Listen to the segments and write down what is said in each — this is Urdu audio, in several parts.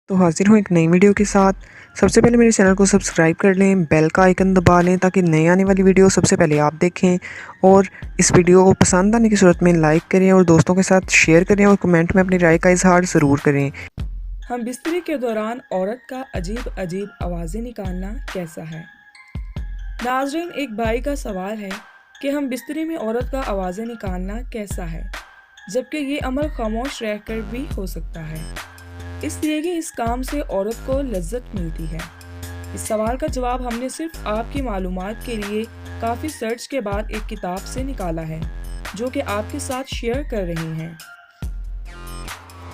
تو حاضر ہوں ایک نئی ویڈیو کے ساتھ۔ سب سے پہلے میرے چینل کو سبسکرائب کر لیں، بیل کا آئیکن دبا لیں تاکہ نئی آنے والی ویڈیو سب سے پہلے آپ دیکھیں، اور اس ویڈیو کو پسند آنے کی صورت میں لائک کریں اور دوستوں کے ساتھ شیئر کریں اور کمنٹ میں اپنی رائے کا اظہار ضرور کریں۔ ہم بستری کے دوران عورت کا عجیب آوازیں نکالنا کیسا ہے؟ ناظرین، ایک بھائی کا سوال ہے کہ ہم بستری میں عورت کا آوازیں نکالنا کیسا ہے، جبکہ یہ عمل خاموش رہ کر بھی ہو سکتا ہے، اس لیے کہ اس کام سے عورت کو لذت ملتی ہے۔ اس سوال کا جواب ہم نے صرف آپ کی معلومات کے لیے کافی سرچ کے بعد ایک کتاب سے نکالا ہے، جو کہ آپ کے ساتھ شیئر کر رہے ہیں۔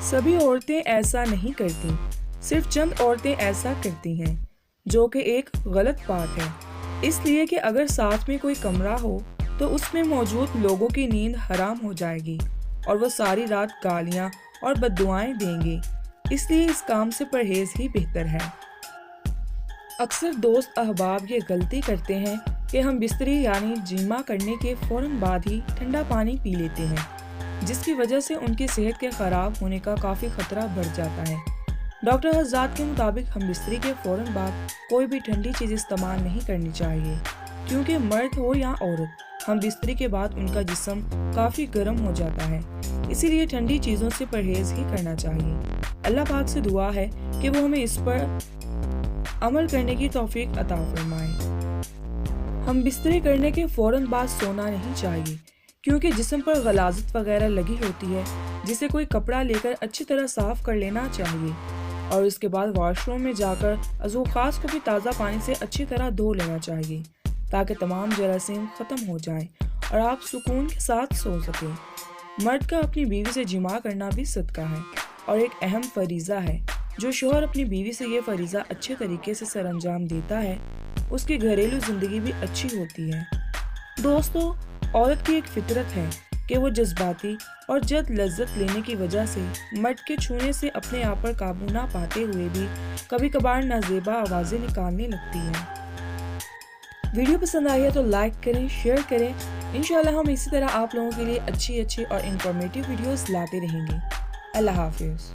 سبھی عورتیں ایسا نہیں کرتی، صرف چند عورتیں ایسا کرتی ہیں، جو کہ ایک غلط بات ہے، اس لیے کہ اگر ساتھ میں کوئی کمرہ ہو تو اس میں موجود لوگوں کی نیند حرام ہو جائے گی اور وہ ساری رات گالیاں اور بددعائیں دیں گے، اس لیے اس کام سے پرہیز ہی بہتر ہے۔ اکثر دوست احباب یہ غلطی کرتے ہیں کہ ہم بستری یعنی جمع کرنے کے فوراً بعد ہی ٹھنڈا پانی پی لیتے ہیں، جس کی وجہ سے ان کی صحت کے خراب ہونے کا کافی خطرہ بڑھ جاتا ہے۔ ڈاکٹر حضرات کے مطابق ہم بستری کے فوراً بعد کوئی بھی ٹھنڈی چیز استعمال نہیں کرنی چاہیے، کیونکہ مرد ہو یا عورت، ہم بستری کے بعد ان کا جسم کافی گرم ہو جاتا ہے، اسی لیے ٹھنڈی چیزوں سے پرہیز ہی کرنا چاہیے۔ اللہ پاک سے دعا ہے کہ وہ ہمیں اس پر عمل کرنے کی توفیق عطا فرمائے۔ ہم بستری کرنے کے فوراً بعد سونا نہیں چاہیے، کیونکہ جسم پر غلاظت وغیرہ لگی ہوتی ہے، جسے کوئی کپڑا لے کر اچھی طرح صاف کر لینا چاہیے، اور اس کے بعد واش روم میں جا کر عضو خاص کو بھی تازہ پانی سے اچھی طرح دھو لینا چاہیے، تاکہ تمام جراثیم ختم ہو جائیں اور آپ سکون کے ساتھ سو سکیں۔ مرد کا اپنی بیوی سے جماع کرنا بھی صدقہ ہے اور ایک اہم فریضہ ہے۔ جو شوہر اپنی بیوی سے یہ فریضہ اچھے طریقے سے سر انجام دیتا ہے، اس کی گھریلو زندگی بھی اچھی ہوتی ہے۔ دوستو، عورت کی ایک فطرت ہے کہ وہ جذباتی اور جلد لذت لینے کی وجہ سے مرد کے چھونے سے اپنے آپ پر قابو نہ پاتے ہوئے بھی کبھی کبھار نازیبا آوازیں نکالنے لگتی ہیں۔ ویڈیو پسند آئی ہے تو لائک کریں، شیئر کریں۔ انشاءاللہ ہم اسی طرح آپ لوگوں کے لیے اچھی اور انفارمیٹیو ویڈیوز لاتے رہیں گے۔ اللہ حافظ۔